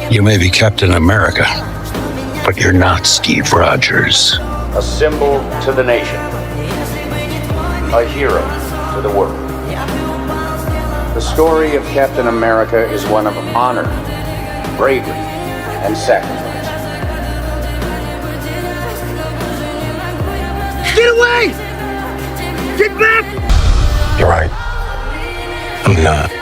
You may be Captain America, but you're not Steve Rogers. A symbol to the nation. A hero to the world. The story of Captain America is one of honor, bravery, and sacrifice. Get away! Get back! You're right. I'm not.